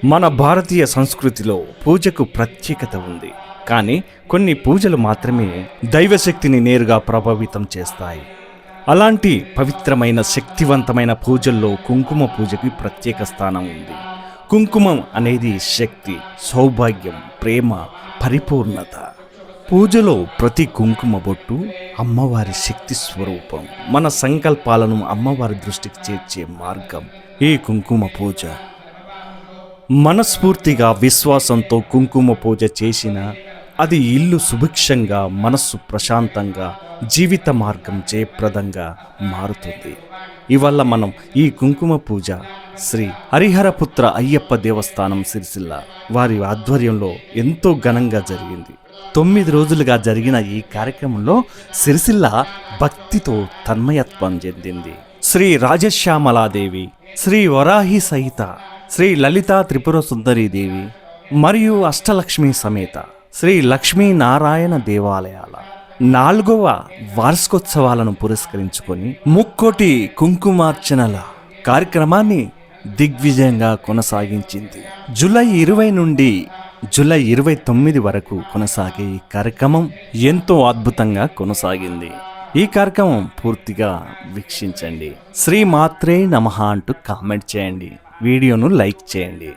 మన భారతీయ సంస్కృతిలో పూజకు ప్రత్యేకత ఉంది. కానీ కొన్ని పూజలు మాత్రమే దైవశక్తిని నేరుగా ప్రభావితం చేస్తాయి. అలాంటి పవిత్రమైన శక్తివంతమైన పూజల్లో కుంకుమ పూజకి ప్రత్యేక స్థానం ఉంది. కుంకుమం అనేది శక్తి, సౌభాగ్యం, ప్రేమ, పరిపూర్ణత. పూజలో ప్రతి కుంకుమ బొట్టు అమ్మవారి శక్తి స్వరూపం. మన సంకల్పాలను అమ్మవారి దృష్టికి చేర్చే మార్గం ఈ కుంకుమ పూజ. మనస్ఫూర్తిగా విశ్వాసంతో కుంకుమ పూజ చేసిన అది ఇల్లు సుభిక్షంగా, మనస్సు ప్రశాంతంగా, జీవిత మార్గం జయప్రదంగా మారుతుంది. ఇవల్ల మనం ఈ కుంకుమ పూజ శ్రీ హరిహరపుత్ర అయ్యప్ప దేవస్థానం సిరిసిల్ల వారి ఆధ్వర్యంలో ఎంతో ఘనంగా జరిగింది. 9 రోజులుగా జరిగిన ఈ కార్యక్రమంలో సిరిసిల్ల భక్తితో తన్మయత్వం చెందింది. శ్రీ రాజశ్యామలాదేవి, శ్రీ వరాహి సహిత శ్రీ లలితా త్రిపుర సుందరీదేవి మరియు అష్టలక్ష్మి సమేత శ్రీ లక్ష్మీనారాయణ దేవాలయాల 4వ వార్షికోత్సవాలను పురస్కరించుకొని ముక్కోటి కుంకుమార్చనల కార్యక్రమాన్ని దిగ్విజయంగా కొనసాగించింది. జూలై 20 నుండి జూలై 29 వరకు కొనసాగే ఈ కార్యక్రమం ఎంతో అద్భుతంగా కొనసాగింది. ఈ కార్యక్రమం పూర్తిగా వీక్షించండి. శ్రీ మాత్రే నమః అంటూ కామెంట్ చేయండి, వీడియోను లైక్ చేయండి.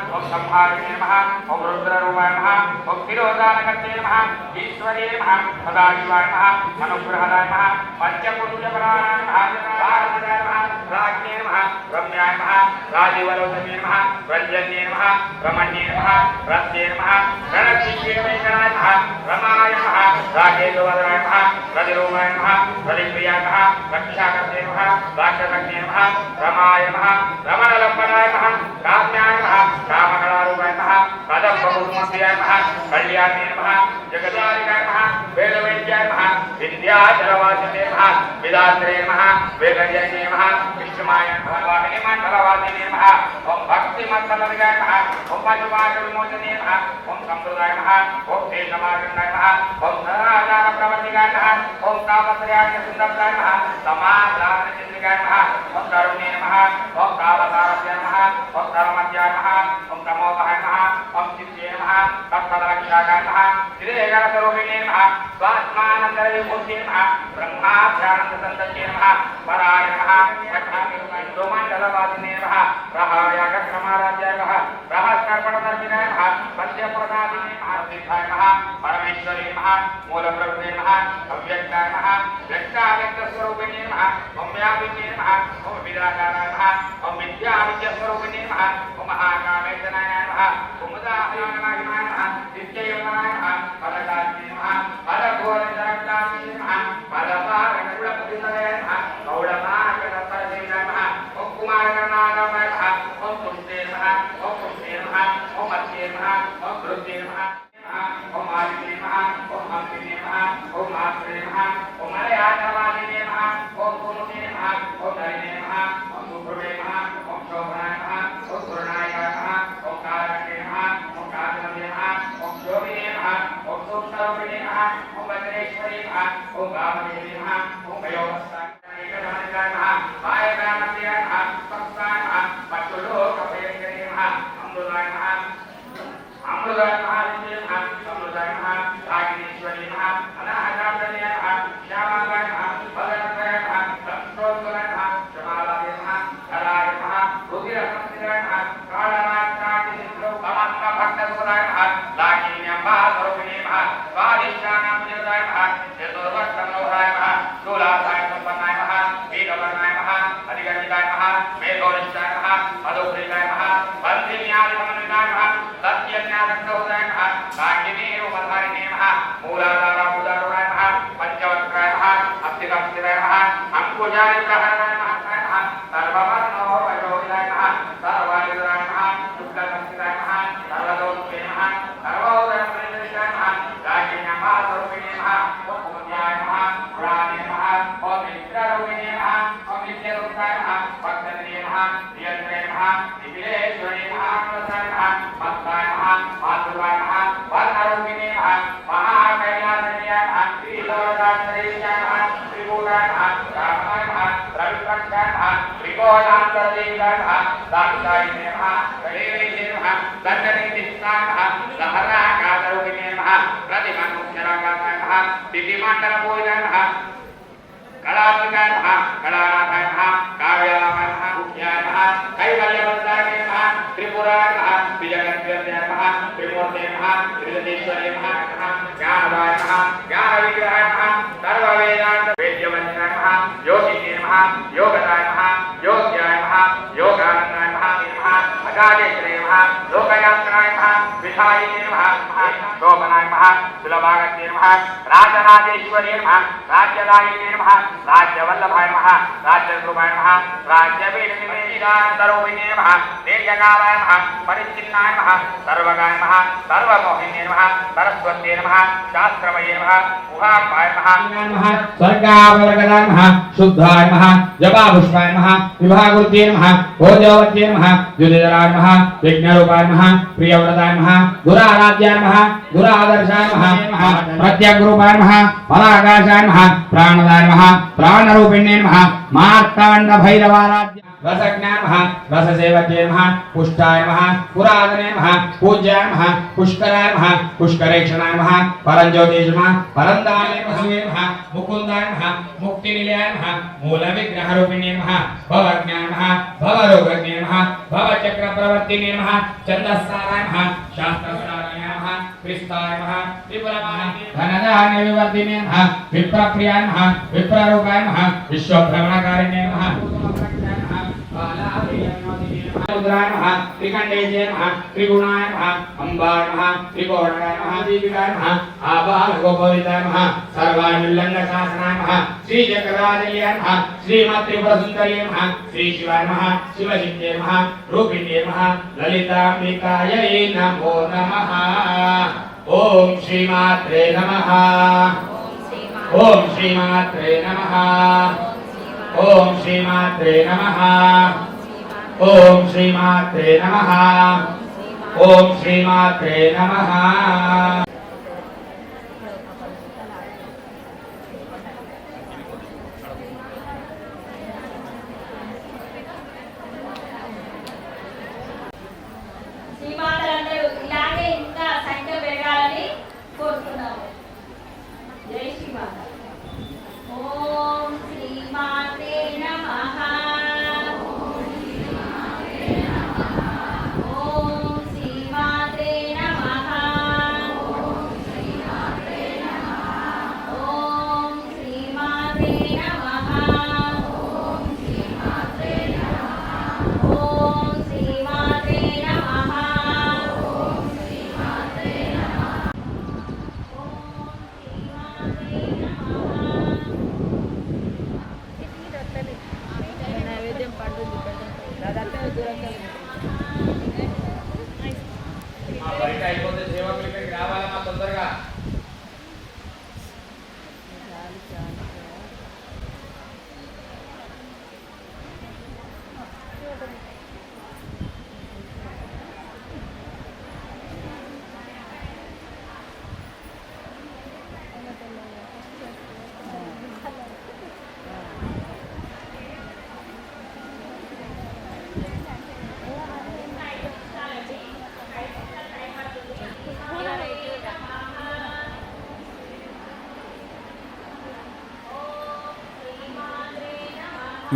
ओम संहारिणे नमः, ओम रुद्ररूपाय नमः, ओम तिरोधानकर्ते नमः, ईश्वरे नमः, सदाशिवाय नमः, अनुग्रहदाय नमः, पंचपुरुषपरायणाय नमः, भारताय नमः, राज्ञे नमः, रम्याय नमः, राजीवलोचने नमः, रंजन्ये नमः, रमण्ये नमः, रत्ने नमः, रणसिंहेश्वराय नमः, रमाय नमः, राजेन्द्रवदनाय नमः, रतिरूपाय नमः, रतिप्रियाय नमः, रक्षाकर्ते नमः, राक्षसज्ञे नमः, रमाय नमः, रमणलंबनाय नमः, काम्याय नमः, कामकलारूपाय नमः, कदम्बकुसुमप्रियाय नमः, कल्याणे नमः, जगदारिकाय नमः, वेदवैद्याय नमः विद्याचलवासिने नमः विदात्रे नमः वेदजयने नमः विष्णुमाय नमः वाहिनीमण्डलवासिने नमः ओम भक्तिमत्तलविदाय नमः ओम पशुपाशविमोचने नमः ओम संप्रदाय नमः ओम देशमागण्डाय नमः ओम धनाचारप्रवर्तिकाय नमः ओम तापत्रयाय सुन्दराय नमः समाधानचिन्तिकाय नमः ओम तरुणे नमः ओम कालसारस्याय नमः ओम धर्मज्ञाय नमः ओम तमोभाय नमः ओम चित्ते नमः तत्पदरक्षाय नमः श्रीगणस्वरूपिणे नमः स्वात्मानन्दविभूते नमः ब्रह्माध्यानन्दसन्तते नमः पराय नमः हिन्दुमण्डलवासिने नमः प्रहायागक्रमाराध्याय नमः प्रहस्कर्पणदर्शिनाय नमः पद्यप्रदादिने नमः सिद्धाय नमः परमेश्वरी नमः मूलप्रभुते नमः अव्यक्ताय नमः व्यक्ताव्यक्तस्वरूपिणे नमः ओम व्यापिने नमः ओम विद्याकाराय नमः ओम विद्याविद्यस्वरूपिणे नमः ओम महाकामेतनाय नमः ओम उदाहरणाय नमः नित्ययोगाय नमः फलदात्रे नमः फलघोरजरक्तात्रे नमः फलपारणकुलपतितये नमः गौडमार्गदत्तये नमः ओम कुमारकर्णागमय नमः ओम तुष्टे नमः ओम पुष्टे नमः ओम मत्ये नमः ओम धृते नमः ओम आदिते नमः ओम हंसिने नमः ओम मात्रे नमः ओम मलयाचलवासिने नमः ओम कुमुते नमः ओम धरिणे नमः ओम सुप्रभे नमः ओम शोभनाय नमः ओम सुरनायकाय नमः ओम कारणे नमः ओम कालनवे नमः ओम शोभिने नमः ओम सूक्ष्मरूपिणे नमः ओम वज्रेश्वरी नमः ओम गामदेवी नमः ओम भयोवस्ताय नमः वायव्यामत्याय नमः सत्साय नमः पशुलोकप्रियङ्करे नमः अमृताय नमः अमृताय नमः अमृताय नमः रागिनीश्वरी नमः अनाहताय नमः श्यामाय नमः भगवताय नमः संस्तोत्राय नमः जमालाय नमः धराय नमः रुधिरसंस्थिताय नमः कालरात्रादिनिद्रो भक्तसुराय नमः लागिन्यम्बास्वरूपिणे नमः स्वादिष्टानाम्निरताय नमः चतुर्वक्त्रमनोहराय नमः शूलासाय सम्पन्नाय नमः वीरवर्णाय नमः अधिगणिताय नमः मेघोनिष्ठाय नमः मधुप्रीताय नमः बन्धिन्यादिसमन्विताय नमः सत्यज्ञानसहोदाय नमः काकिनीरूपधारिणे नमः मूलाधाराबुधारुणाय नमः पञ्चवक्त्राय नमः अस्थितस्थिताय नमः अङ्कुजादिप्रहरणाय नमः सर्ववर्णोपयोगिताय नमः सर्वायुधाय नमः शुक्लसंस्थिताय नमः सर्वदोषे नमः सर्वोदयप्रतिष्ठाय नमः राजिन्यम्बास्वरूपिणे नमः ओम कुमुद्याय नमः पुराणे नमः ओम मित्ररूपिणे नमः ओम नित्यरूपाय नमः भक्तनिधे नमः प्रियङ्करे नमः निखिलेश्वरी नमः अमृताय नमः मत्ताय नमः मातृवाय नमः वर्णरूपिणे नमः महाकैलासनियाय नमः श्रीलोकदासरेयाय नमः त्रिभुवनाय नमः रामाय नमः रविपक्षाय नमः त्रिकोणान्तरदेवाय नमः दाक्षायिने नमः गणेशे नमः दण्डनिधिष्ठाय नमः लहराकाशरूपिणे नमः प्रतिमन्मुख्यरागाय नमः दिव्यमण्डलपूजिताय नमः कलात्मिकाय नमः कलानाथाय नमः काव्याय नमः मुख्याय नमः कैवल्यवरदाय नमः त्रिपुराय नमः विजयगणपतये नमः त्रिमूर्ते नमः त्रिजगदीश्वरे नमः ज्ञानदाय नमः ज्ञानविग्रहाय नमः सर्ववेदान्त वेद्यवन्द्याय नमः योगिने नमः योगदाय नमः योग्याय नमः योगानन्दाय नमः अजादेश्वरे नमः लोकयात्राय नमः विधायिने नमः शोभनाय नमः सुलभागत्ये नमः राजराजेश्वरे नमः राज्यदायिने नमः राज्यवल्लभाय नमः राज्यरूपाय नमः राज्यवीरनिवेदितानन्दरूपिणे नमः दीर्घकालाय नमः परिच्छिन्नाय नमः सर्वगाय नमः सर्वमोहिने नमः सरस्वत्यै नमः शास्त्रमये नमः उहाम्बाय नमः स्वर्गावरगदाय नमः शुद्धाय नमः जपापुष्पाय नमः विभागवत्यै नमः भोजवत्यै नमः युधिधराय नमः यज्ञरूपाय नमः प्रियव्रताय नमः गुराराध्याय नमः गुरादर्शाय नमः प्रत्यग्रूपाय नमः फलाकाशाय नमः प्राणदाय नमः प्राणरूपिणे नमः मार्ताण्ड भैरवाराध्य रसज्ञाय नमः रससेवके नमः पुष्टाय नमः पुरातने नमः पूज्याय नमः पुष्कराय नमः पुष्करेक्षणाय नमः परञ्ज्योतिषे नमः परन्दाय नमः मुकुन्दाय नमः मुक्तिनिलयाय नमः मूलविग्रहरूपिणे नमः भवज्ञाय नमः भवरोगज्ञे नमः भवचक्रप्रवर्तिने नमः छन्दस्साराय नमः शास्त्रसाराय नमः क्रिस्ताय नमः धनधान्यविवर्धिने नमः विप्रप्रियाय नमः विप्ररूपाय नमः विश्वभ्रमणकारिणे नमः रुद्राय नमः त्रिकण्डेशे नमः त्रिगुणाय नमः अम्बाय नमः त्रिकोणाय नमः दीपिकाय नमः आबालगोपविताय नमः सर्वानुल्लङ्घशासनाय नमः श्रीचक्रराजयाय नमः श्रीमत्त्रिपुरसुन्दर्यै नमः श्रीशिवाय नमः शिवशिक्त्यै नमः रूपिण्यै नमः ललिताम्बिकायै नमो नमः ఓం శ్రీమాత్రే నమః ఓం శ్రీమాత్రే నమః ఓం శ్రీమాత్రే నమః ఓం శ్రీమాత్రే నమః ఓం శ్రీమాత్రే నమః శ్రీమాతలందరూ ఇలాగే ఇంకా సంఖ్య పెరగాలని కోరుతున్నాము. జై శ్రీమాత. ఓం శ్రీమాతే నమః. ఓం శ్రీమాతే నమః. ఓం శ్రీమాతే నమః. ఓం శ్రీమాతే నమః. ఓం శ్రీమాతే నమః. ఓం శ్రీమాతే నమః. నైవేద్యం పండుగ బయట అయిపోతే సేవకులు ఇక్కడికి రావాలమ్మా తొందరగా.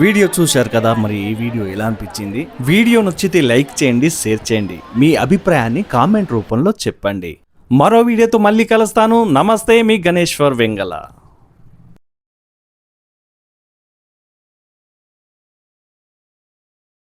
వీడియో చూశారు కదా, మరి ఈ వీడియో ఎలా అనిపించింది? వీడియో నచ్చితే లైక్ చేయండి, షేర్ చేయండి, మీ అభిప్రాయాన్ని కామెంట్ రూపంలో చెప్పండి. మరో వీడియోతో మళ్ళీ కలుస్తాను. నమస్తే, మీ గణేశ్వర్ వెంగళ.